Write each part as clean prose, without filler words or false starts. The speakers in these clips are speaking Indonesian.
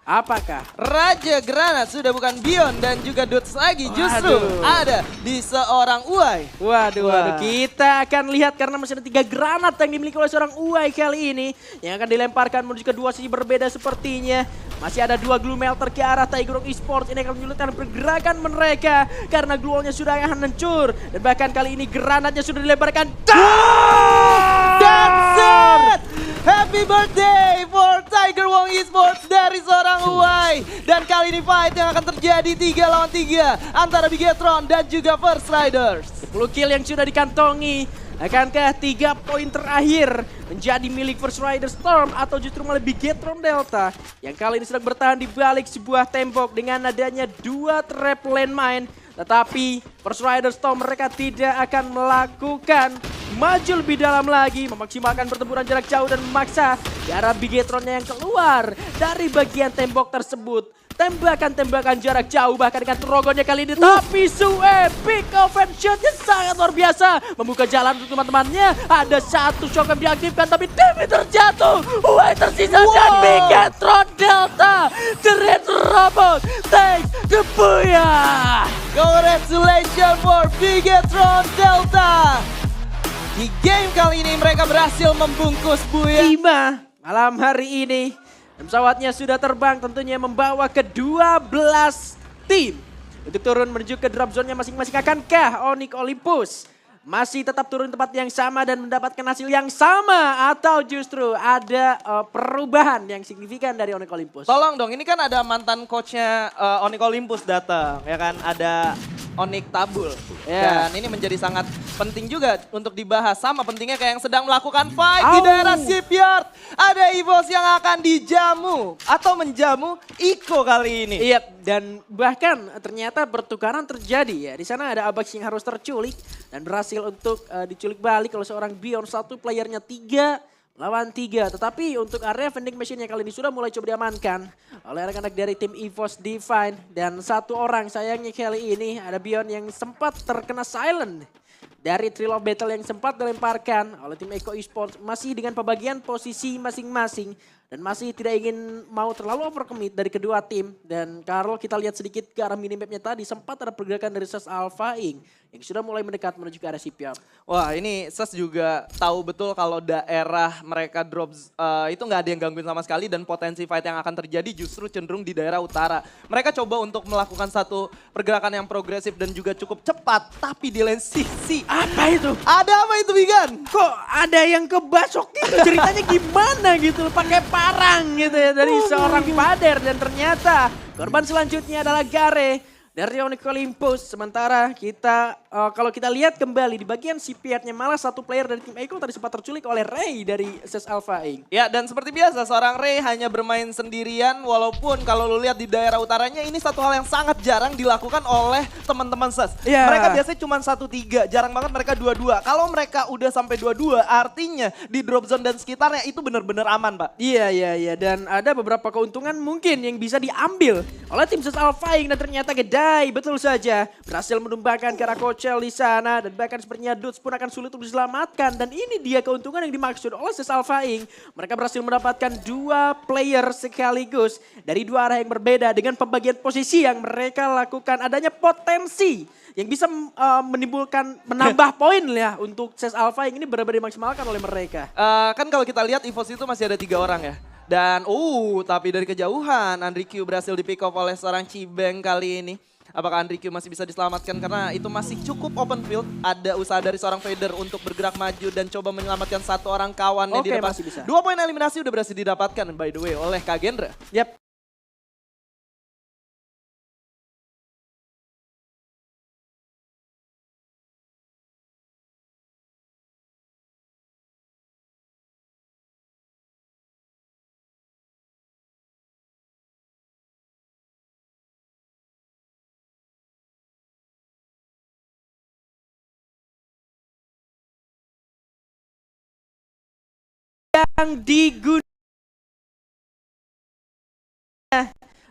Apakah? Raja Granat sudah bukan Bion dan juga Dudes lagi, justru ada di seorang Uai. Waduh, kita akan lihat karena masih ada 3 granat yang dimiliki oleh seorang Uai kali ini yang akan dilemparkan menuju ke dua sisi berbeda sepertinya. Masih ada 2 glue melter ke arah Tiger Rock Esports. Ini akan menyulitkan pergerakan mereka karena glue-nya sudah akan hancur. Dan bahkan kali ini granatnya sudah dilemparkan. That's it! Happy birthday for Tiger Wong Esports dari seorang Uai. Dan kali ini fight yang akan terjadi 3 lawan 3 antara Bigetron dan juga First Riders. 10 kill yang sudah dikantongi. Akankah 3 poin terakhir menjadi milik First Rider Storm atau justru malah Bigetron Delta yang kali ini sedang bertahan di balik sebuah tembok dengan adanya 2 trap landmine. Tetapi First Rider Storm mereka tidak akan melakukan maju lebih dalam lagi, memaksimalkan pertempuran jarak jauh dan memaksa ke arah Bigetronnya yang keluar dari bagian tembok tersebut. Tembakan-tembakan jarak jauh bahkan dengan terogonnya kali ini. Tapi Sue pick off and shotnya sangat luar biasa. Membuka jalan untuk teman-temannya. Ada 1 shotgun diaktifkan tapi Demi terjatuh. Uai tersisa dan Bigetron Delta. The Red Robot takes the booyah. Congratulations for Bigetron Delta. Di game kali ini mereka berhasil membungkus Buya. 5 malam hari ini. Dan pesawatnya sudah terbang tentunya membawa ke 12 tim. Untuk turun menuju ke drop zone-nya masing-masing. Akankah Onyx Olympus masih tetap turun di tempat yang sama dan mendapatkan hasil yang sama? Atau justru ada perubahan yang signifikan dari Onyx Olympus? Tolong dong, ini kan ada mantan coachnya Onyx Olympus datang, ya kan? Ada Onyx Tabul. Dan ini menjadi sangat penting juga untuk dibahas. Sama pentingnya kayak yang sedang melakukan fight di daerah Shipyard. Ada EVOS yang akan dijamu atau menjamu Iko kali ini. Iya, dan bahkan ternyata pertukaran terjadi ya. Di sana ada Abax yang harus terculik dan berhasil untuk diculik balik oleh seorang Bion. 1 playernya 3 lawan 3. Tetapi untuk area vending machine yang kali ini sudah mulai coba diamankan oleh anak-anak dari tim EVOS Divine. Dan 1 orang sayangnya kali ini ada Bion yang sempat terkena silent dari Thrill of Battle yang sempat dilemparkan oleh tim Eco Esports. Masih dengan pembagian posisi masing-masing dan masih tidak ingin mau terlalu overcommit dari kedua tim. Dan kalau kita lihat sedikit ke arah minimapnya tadi sempat ada pergerakan dari SES Alpha Inc. yang sudah mulai mendekat menuju ke arah Shipyard. Wah, ini SES juga tahu betul kalau daerah mereka drop itu nggak ada yang gangguin sama sekali dan potensi fight yang akan terjadi justru cenderung di daerah utara. Mereka coba untuk melakukan satu pergerakan yang progresif dan juga cukup cepat, tapi di lain sisi Apa itu? ada apa itu Bigan? Kok ada yang kebasok gitu? Ceritanya gimana gitu? Pakai parang gitu ya dari seorang pader dan ternyata korban selanjutnya adalah Gare dari Onyx Olympus. Sementara kita kalau kita lihat kembali di bagian CPR-nya malah 1 player dari tim Eiko tadi sempat terculik oleh Ray dari SES Alpha Inc. Ya, dan seperti biasa seorang Ray hanya bermain sendirian walaupun kalau lu lihat di daerah utaranya ini satu hal yang sangat jarang dilakukan oleh teman-teman SES. Yeah. Mereka biasanya cuma 1-3, jarang banget mereka 2-2. Kalau mereka udah sampai 2-2 artinya di drop zone dan sekitarnya itu benar-benar aman, Pak. Iya, dan ada beberapa keuntungan mungkin yang bisa diambil oleh tim SES Alpha Inc. Dan ternyata betul saja berhasil menumbangkan ke arah Kochel di sana dan bahkan sepertinya Dudes pun akan sulit untuk diselamatkan dan ini dia keuntungan yang dimaksud oleh SES Alpha Inc. Mereka berhasil mendapatkan 2 player sekaligus dari 2 arah yang berbeda dengan pembagian posisi yang mereka lakukan. Adanya potensi yang bisa menimbulkan menambah poin ya untuk SES Alpha Inc. ini benar-benar dimaksimalkan oleh mereka. Kan kalau kita lihat EVOS itu masih ada 3 orang ya. Dan tapi dari kejauhan Andri Q berhasil di pick off oleh seorang Cibeng kali ini. Apakah Andri Q masih bisa diselamatkan karena itu masih cukup open field. Ada usaha dari seorang Vader untuk bergerak maju dan coba menyelamatkan 1 orang kawannya di depan. Masih bisa. 2 poin eliminasi udah berhasil didapatkan by the way oleh Kagendra. Yap. Yang digunakan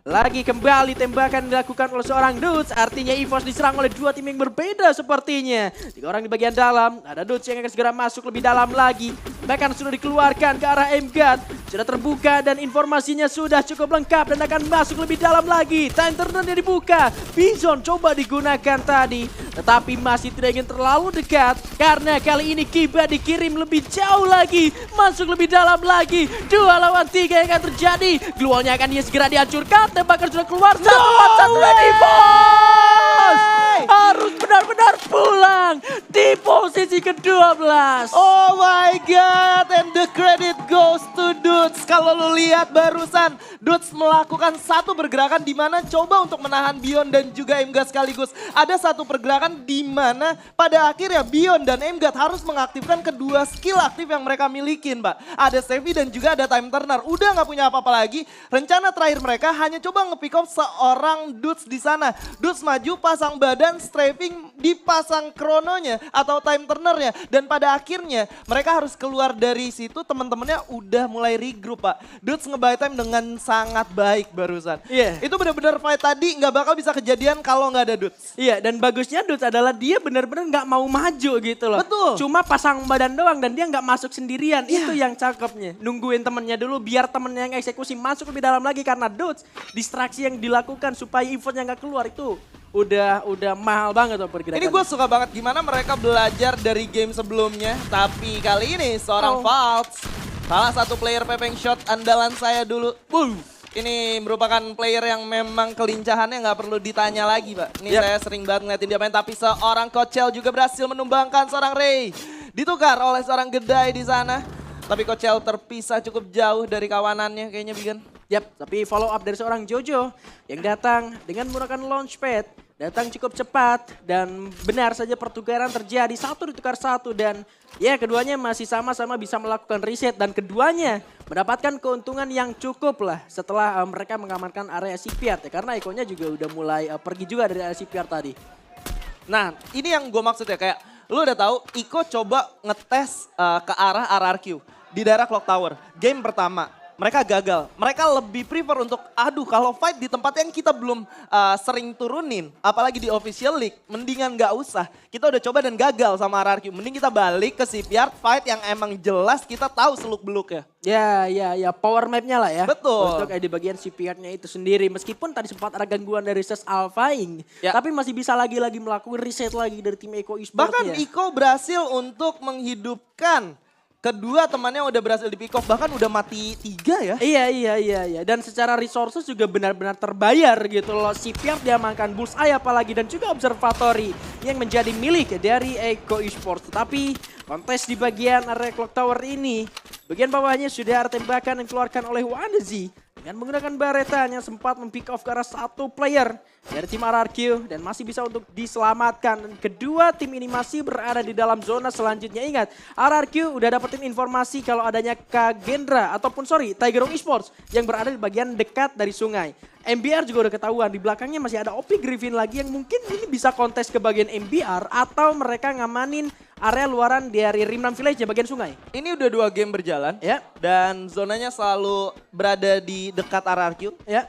lagi kembali tembakan dilakukan oleh seorang Dudes. Artinya EVOS diserang oleh 2 tim yang berbeda sepertinya. 3 orang di bagian dalam. Ada Dudes yang akan segera masuk lebih dalam lagi. bahkan sudah dikeluarkan ke arah MGUT. Sudah terbuka dan informasinya sudah cukup lengkap dan akan masuk lebih dalam lagi. Time turnernya dibuka, Bison coba digunakan tadi, tetapi masih tidak ingin terlalu dekat karena kali ini Kiba dikirim lebih jauh lagi, masuk lebih dalam lagi. 2 lawan 3 yang akan terjadi. Glualnya akan dia segera dihancurkan, tembakan sudah keluar, 1-4-1 ready boss! Harus benar-benar pulang di posisi ke-12. Oh my god, and the credit goes to Dudes. Kalau lu lihat barusan, Dudes melakukan satu pergerakan di mana coba untuk menahan Bion dan juga MGUT sekaligus. Ada satu pergerakan di mana pada akhirnya Bion dan MGUT harus mengaktifkan kedua skill aktif yang mereka milikin, Mbak. Ada Stevie dan juga ada Time Turner. Udah nggak punya apa-apa lagi. Rencana terakhir mereka hanya coba nge-pick off seorang Dudes di sana. Dudes maju, pasang badan, strafing, dipasang krononya atau Time Turnernya. Dan pada akhirnya mereka harus keluar dari situ, teman-temannya udah mulai regroup, Pak. Dudes nge-buy time dengan sangat baik barusan. Iya. Itu benar-benar fight tadi nggak bakal bisa kejadian kalau nggak ada Dudes. Iya, dan bagusnya Dudes adalah dia benar-benar nggak mau maju gitu loh. Betul. Cuma pasang badan doang dan dia nggak masuk sendirian. Itu yang cakepnya. Nungguin temennya dulu biar temennya yang eksekusi masuk lebih dalam lagi karena Dudes distraksi yang dilakukan supaya infonya nggak keluar itu udah mahal banget tuh pergerakan. Ini gue suka banget gimana mereka belajar dari game sebelumnya. Tapi kali ini seorang Falz, salah satu player Pepeng Shot andalan saya dulu. Ini merupakan player yang memang kelincahannya nggak perlu ditanya lagi, Pak. Ini saya sering banget ngeliatin dia main, tapi seorang Kochel juga berhasil menumbangkan seorang Ray. Ditukar oleh seorang Gedai di sana. Tapi Kochel terpisah cukup jauh dari kawanannya kayaknya, Bigan. Yap, tapi follow up dari seorang Jojo yang datang dengan menggunakan launchpad. Datang cukup cepat dan benar saja pertukaran terjadi, satu ditukar satu dan ya keduanya masih sama-sama bisa melakukan reset dan keduanya mendapatkan keuntungan yang cukup lah setelah mereka mengamankan area CPR ya, karena Eko-nya juga udah mulai pergi juga dari area CPR tadi. Nah ini yang gue maksud ya, kayak lu udah tahu Iko coba ngetes ke arah RRQ di daerah Clock Tower game pertama. Mereka gagal, mereka lebih prefer untuk kalau fight di tempat yang kita belum sering turunin. Apalagi di official league, mendingan gak usah. Kita udah coba dan gagal sama RRQ. Mending kita balik ke CPR fight yang emang jelas kita tahu seluk beluknya. Ya, power map-nya lah ya. Betul. Untuk di bagian CPR-nya itu sendiri. Meskipun tadi sempat ada gangguan dari Ses Alphaing. Ya. Tapi masih bisa lagi melakukan reset lagi dari tim Eko Esports. Bahkan Iko berhasil untuk menghidupkan kedua temannya udah berhasil di pick off, bahkan udah mati 3 ya. Iya. Dan secara resources juga benar-benar terbayar gitu loh. CPR diamankan, Bullseye apalagi dan juga Observatory yang menjadi milik dari Eko Esports. Tetapi kontes di bagian area Clock Tower ini, bagian bawahnya sudah ada tembakan yang dikeluarkan oleh Wanazi. Dengan menggunakan baretanya sempat mempick off ke arah satu player dari tim RRQ dan masih bisa untuk diselamatkan. Dan kedua tim ini masih berada di dalam zona selanjutnya. Ingat, RRQ udah dapetin informasi kalau adanya Kagendra ataupun Tiger Rock Esports yang berada di bagian dekat dari sungai. MBR juga udah ketahuan, di belakangnya masih ada OP Griffin lagi yang mungkin ini bisa kontes ke bagian MBR atau mereka ngamanin area luaran dari Rimnam Village ya bagian sungai. Ini udah 2 game berjalan Ya. dan zonanya selalu berada di dekat RRQ. Ya.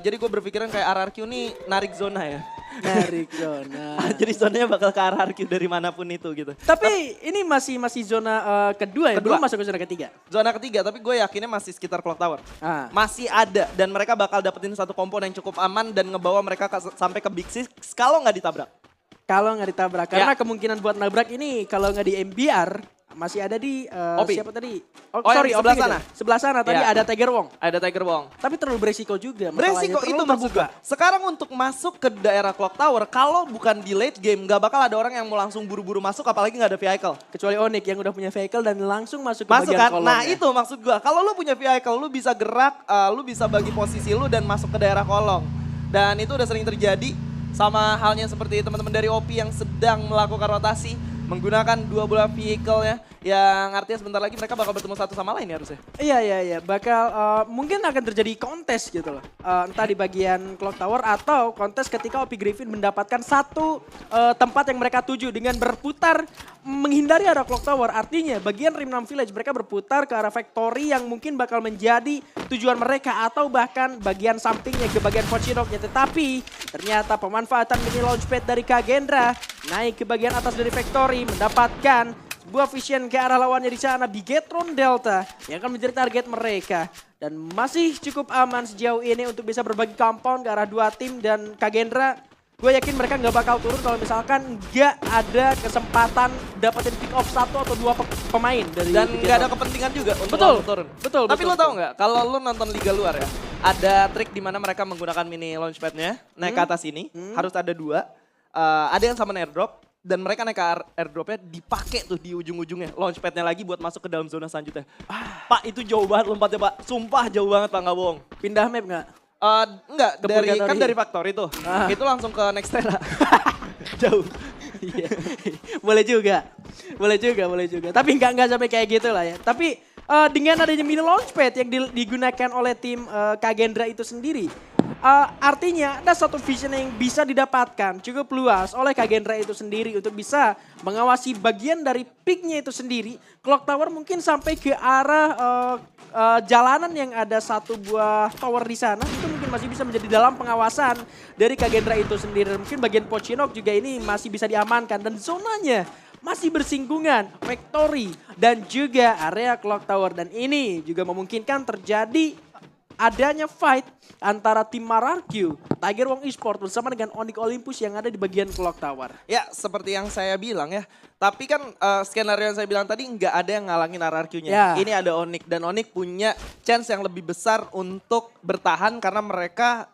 Jadi gue berpikiran kayak RRQ nih narik zona ya. Narik zona. Jadi zonanya bakal ke RRQ dari manapun itu gitu. Tapi ini masih zona kedua ya, belum masuk ke zona ketiga. Zona ketiga, tapi gue yakinnya masih sekitar Clock Tower. Ah. Masih ada dan mereka bakal dapetin satu kompon yang cukup aman dan ngebawa mereka sampai ke Big Six kalau nggak ditabrak. Kalau nggak ditabrak, karena kemungkinan buat nabrak ini kalau nggak di MBR masih ada di Opi. siapa tadi? Yang sebelah Opi sana. gitu. Sebelah sana tadi Ya. ada Tiger Wong. Ada Tiger Wong. Tapi terlalu beresiko juga. Beresiko masalahnya. itu maksud gue. Sekarang untuk masuk ke daerah Clock Tower, kalau bukan di late game, gak bakal ada orang yang mau langsung buru-buru masuk, apalagi gak ada vehicle. Kecuali Onyx yang udah punya vehicle dan langsung masuk ke Masuk bagian kan? kolom. Nah itu maksud gue. Kalau lu punya vehicle, lu bisa gerak, lu bisa bagi posisi lu dan masuk ke daerah kolong. Dan itu udah sering terjadi. Sama halnya seperti teman-teman dari OP yang sedang melakukan rotasi. Menggunakan 2 bola vehicle ya. Yang artinya sebentar lagi mereka bakal bertemu satu sama lain ya harusnya. Iya. Bakal mungkin akan terjadi kontes gitu loh. Entah di bagian Clock Tower atau kontes ketika OP Griffin mendapatkan satu tempat yang mereka tuju dengan berputar menghindari arah Clock Tower. Artinya bagian Rimnam Village mereka berputar ke arah Factory yang mungkin bakal menjadi tujuan mereka. Atau bahkan bagian sampingnya ke bagian Pochidoknya. Tetapi ternyata pemanfaatan mini launchpad dari Kagendra naik ke bagian atas dari Factory mendapatkan Sebuah vision ke arah lawannya di sana, Bigetron Delta yang akan menjadi target mereka. Dan masih cukup aman sejauh ini untuk bisa berbagi compound ke arah dua tim. Dan Kagendra, gue yakin mereka nggak bakal turun kalau misalkan nggak ada kesempatan dapetin pick off satu atau dua pemain dari Dan Bigetron. nggak ada kepentingan juga untuk Betul, langsung turun. betul. Tapi betul, lo tau nggak, kalau lo nonton Liga Luar ya, ada trik di mana mereka menggunakan mini launchpad-nya, naik ke atas ini, harus ada dua. Ada yang sama airdrop, dan mereka naik ke airdropnya dipakai tuh di ujung-ujungnya. Launchpad-nya lagi buat masuk ke dalam zona selanjutnya. Pak, itu jauh banget lompatnya, Pak. Sumpah jauh banget, Pak, nggak bohong. Pindah map nggak? Enggak, Ke kan Purgatory. dari Factory tuh. Itu langsung ke Nextera. Jauh. Iya. Boleh juga. Boleh juga. Tapi nggak sampai kayak gitu lah ya. Tapi dengan adanya mini launchpad yang digunakan oleh tim Kagendra itu sendiri. Artinya ada satu vision yang bisa didapatkan cukup luas oleh Kagendra itu sendiri untuk bisa mengawasi bagian dari picknya itu sendiri. Clock Tower mungkin sampai ke arah jalanan yang ada satu buah tower di sana itu mungkin masih bisa menjadi dalam pengawasan dari Kagendra itu sendiri. Mungkin bagian Pochinok juga ini masih bisa diamankan dan zonanya masih bersinggungan Factory dan juga area Clock Tower. Dan ini juga memungkinkan terjadi adanya fight antara tim Mararkyu, Tiger Wong Esports bersama dengan Onyx Olympus yang ada di bagian Clock Tower. Ya, seperti yang saya bilang ya. Tapi kan skenario yang saya bilang tadi nggak ada yang ngalangin RRQ-nya. Ya. Ini ada Onyx dan Onyx punya chance yang lebih besar untuk bertahan karena mereka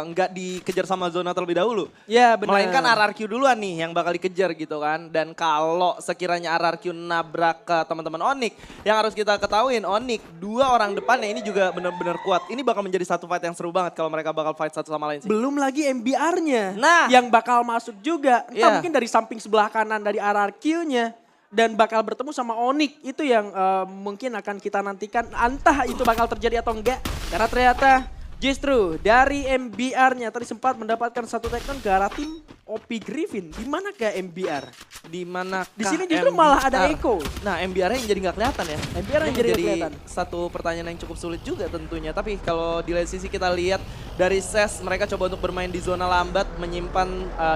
nggak dikejar sama zona terlebih dahulu. Ya benar. Melainkan RRQ duluan nih yang bakal dikejar gitu kan. Dan kalau sekiranya RRQ nabrak ke teman-teman Onyx, yang harus kita ketahuin Onyx dua orang depannya ini juga benar-benar kuat. Ini bakal menjadi satu fight yang seru banget kalau mereka bakal fight satu sama lain sih. Belum lagi MBR-nya Nah. yang bakal masuk juga. Entah Iya. mungkin dari samping sebelah kanan dari RRQ-nya. Dan bakal bertemu sama Onyx. Itu yang mungkin akan kita nantikan. Entah itu bakal terjadi atau enggak. Karena ternyata justru dari MBR-nya tadi sempat mendapatkan satu takedown ke arah tim OP Griffin. Di mana ke MBR? Di mana? Di sini justru malah ada Echo. Nah, MBR-nya yang jadi nggak kelihatan ya. MBR yang Ini jadi menjadi kelihatan. satu pertanyaan yang cukup sulit juga tentunya. Tapi kalau di lain sisi kita lihat dari SES, mereka coba untuk bermain di zona lambat, menyimpan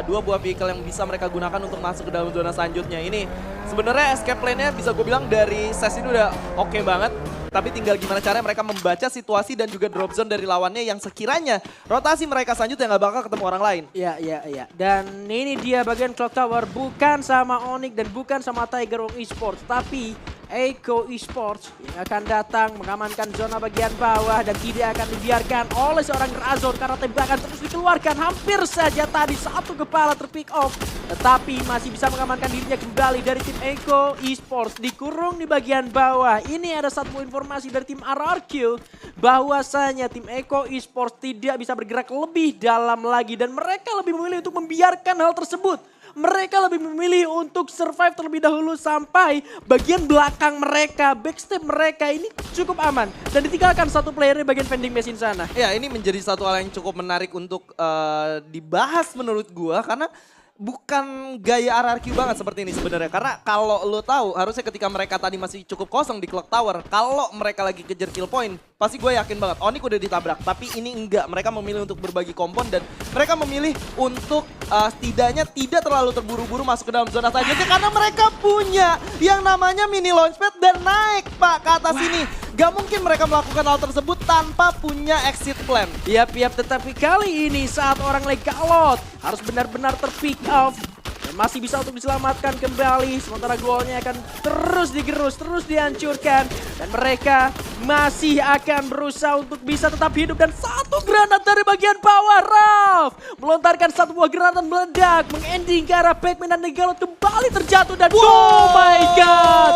dua buah vehicle yang bisa mereka gunakan untuk masuk ke dalam zona selanjutnya. Ini sebenarnya escape plan-nya bisa gue bilang dari SES ini udah oke banget. Tapi tinggal gimana caranya mereka membaca situasi dan juga drop zone dari lawannya yang sekiranya rotasi mereka selanjutnya nggak bakal ketemu orang lain. Iya. Dan ini dia bagian Clock Tower, bukan sama Onyx dan bukan sama Tiger Wong Esports, tapi Echo Esports yang akan datang mengamankan zona bagian bawah dan tidak akan dibiarkan oleh seorang Razor karena tembakan terus dikeluarkan. Hampir saja tadi satu kepala terpick off, tetapi masih bisa mengamankan dirinya kembali dari tim Echo Esports. Dikurung di bagian bawah. Ini ada satu informasi dari tim RRQ bahwasanya tim Echo Esports tidak bisa bergerak lebih dalam lagi dan mereka lebih memilih untuk membiarkan hal tersebut. Mereka lebih memilih untuk survive terlebih dahulu sampai bagian belakang mereka, backstep mereka ini cukup aman. Dan ditinggalkan satu player di bagian vending machine sana. Ya, ini menjadi satu hal yang cukup menarik untuk dibahas menurut gua karena bukan gaya RRQ banget seperti ini sebenarnya. Karena kalau lo tahu harusnya ketika mereka tadi masih cukup kosong di Clock Tower, kalau mereka lagi kejar kill point, pasti gue yakin banget Onyx udah ditabrak. Tapi ini enggak, mereka memilih untuk berbagi kompon dan mereka memilih untuk setidaknya tidak terlalu terburu-buru masuk ke dalam zona selanjutnya karena mereka punya yang namanya mini launchpad dan naik Pak ke atas ini. Gak mungkin mereka melakukan hal tersebut tanpa punya exit plan. Yap, tetapi kali ini saat orang legalot harus benar-benar terpick off. Dan masih bisa untuk diselamatkan kembali. Sementara golnya akan terus digerus, terus dihancurkan. Dan mereka masih akan berusaha untuk bisa tetap hidup. Dan satu granat dari bagian bawah, Ralf melontarkan satu buah granat meledak. Mengending ke arah Backman dan Negalot kembali terjatuh. Dan oh my god,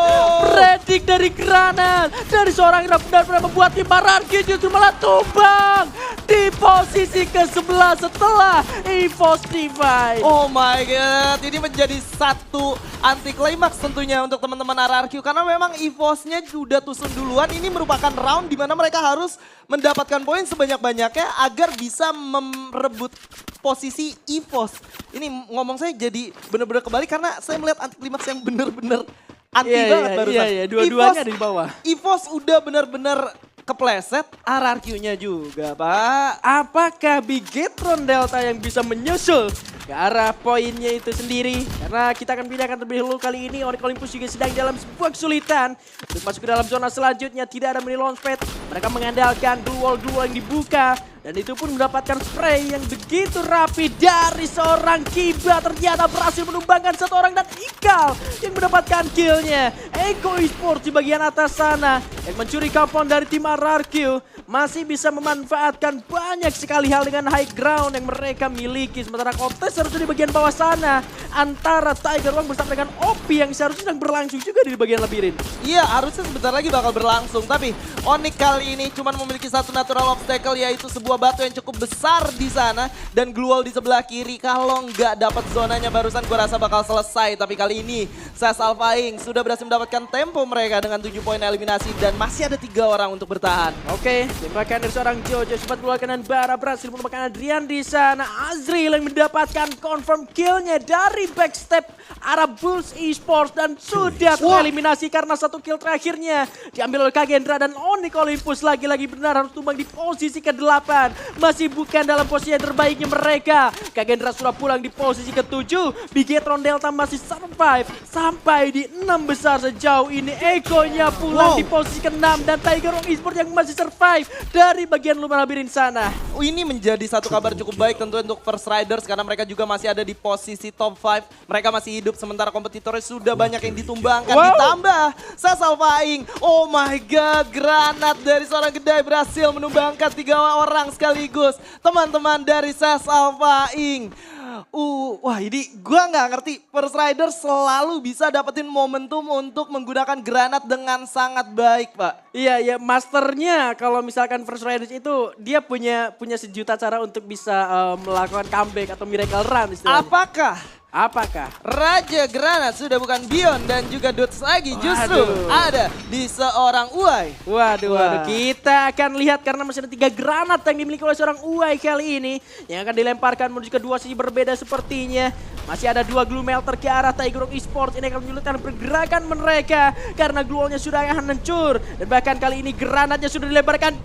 predik dari granat. Dari seorang Ralf benar-benar membuat tim RRQ justru malah tumbang. Di posisi ke-11 setelah EVOS Divide. Oh my god, ini menjadi satu anti klimaks tentunya untuk teman-teman RRQ karena memang EVOS-nya sudah tusun duluan. Ini merupakan round di mana mereka harus mendapatkan poin sebanyak-banyaknya agar bisa merebut posisi EVOS. Ini ngomong saya jadi benar-benar kebalik karena saya melihat anti klimaks yang benar-benar anti banget barusan. Iya, dua-duanya ada di bawah. EVOS udah benar-benar kepleset, RRQ-nya juga Pak. Apakah Bigetron Delta yang bisa menyusul ke ke arah poinnya itu sendiri. Karena kita akan pindahkan terlebih dahulu kali ini Onyx Olympus juga sedang dalam sebuah kesulitan untuk masuk ke dalam zona selanjutnya. Tidak ada mini launchpad. Mereka mengandalkan glue wall yang dibuka. Dan itu pun mendapatkan spray yang begitu rapi dari seorang Kiba. Ternyata berhasil menumbangkan satu orang dan Ikal yang mendapatkan killnya. Eko Esports di bagian atas sana yang mencuri compound dari tim RRQ masih bisa memanfaatkan banyak sekali hal dengan high ground yang mereka miliki. Sementara kontes harusnya di bagian bawah sana antara Tiger Wong bersama dengan Opi yang seharusnya sedang berlangsung juga di bagian labirin. Iya, harusnya sebentar lagi bakal berlangsung. Tapi Onyx kali ini cuma memiliki satu natural obstacle, yaitu sebuah batu yang cukup besar di sana. Dan glue wall di sebelah kiri. Kalau nggak dapat zonanya barusan gue rasa bakal selesai. Tapi kali ini Sas Alphaing sudah berhasil mendapatkan tempo mereka dengan 7 poin eliminasi. Dan masih ada 3 orang untuk bertahan. Oke, tembakan dari seorang Jojo sempat keluarkan dan Bara berhasil menemukan Adrian di sana. Azril yang mendapatkan confirm killnya dari backstep arah Bulls Esports dan sudah tereliminasi karena satu kill terakhirnya diambil oleh Kagendra dan Onyx Olympus lagi-lagi benar harus tumbang di posisi ke-8. Masih bukan dalam posisi yang terbaiknya mereka. Kagendra sudah pulang di posisi ke-7. Bigetron Delta masih survive sampai di 6 besar sejauh ini. Ekonya pulang di posisi ke-6 dan Tiger Wong Esports yang masih survive dari bagian luar labirin sana. Ini menjadi satu kabar cukup baik tentu untuk First Riders karena mereka juga masih ada di posisi top 5. Mereka masih hidup sementara kompetitornya sudah banyak yang ditumbangkan. Ditambah Sas Alphaing. Oh my god, granat dari seorang Gedai berhasil menumbangkan 3 orang sekaligus. Teman-teman dari Sas Alphaing. Wah ini gue nggak ngerti. First Riders selalu bisa dapetin momentum untuk menggunakan granat dengan sangat baik, Pak. Iya, masternya kalau misalkan First Riders itu dia punya sejuta cara untuk bisa melakukan comeback atau miracle run istilahnya. Apakah? Raja Granat sudah bukan Bion dan juga Dots lagi, justru ada di seorang Uai. Waduh. Kita akan lihat karena masih ada 3 granat yang dimiliki oleh seorang Uai kali ini. Yang akan dilemparkan menuju ke 2 sisi berbeda sepertinya. Masih ada 2 glue melter ke arah Tiger Wong Esports. Ini akan menyulitkan pergerakan mereka karena glue wallnya sudah akan hancur. Dan bahkan kali ini granatnya sudah dilemparkan.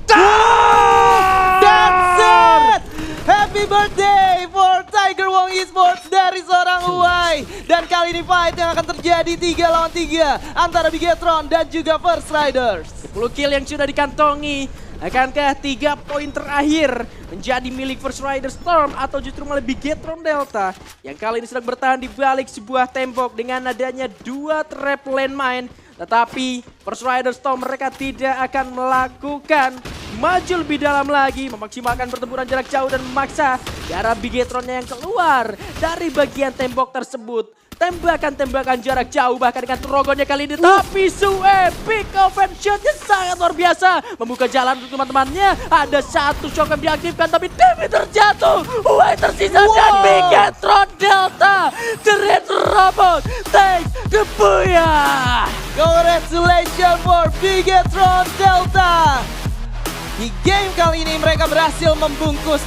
That's it! Happy birthday for Tiger Wong Esports dari seorang Uai. Dan kali ini fight yang akan terjadi 3 lawan 3 antara Bigetron dan juga First Riders. 10 kill yang sudah dikantongi. Akankah 3 poin terakhir menjadi milik First Riders Storm atau justru malah Bigetron Delta yang kali ini sedang bertahan di balik sebuah tembok dengan adanya 2 trap landmine. Tetapi First Riders Storm mereka tidak akan melakukan maju lebih dalam lagi, memaksimalkan pertempuran jarak jauh dan memaksa di arah Bigetronnya yang keluar dari bagian tembok tersebut. Tembakan-tembakan jarak jauh bahkan dengan terogonnya kali ini. Tapi Sue pick off and shotnya sangat luar biasa. Membuka jalan untuk teman-temannya. Ada satu shock yang diaktifkan tapi Demi terjatuh. Uai tersisa dan Bigetron Delta. The Red Robot take the booyah. Congratulations for Bigetron Delta. Di game kali ini mereka berhasil membungkus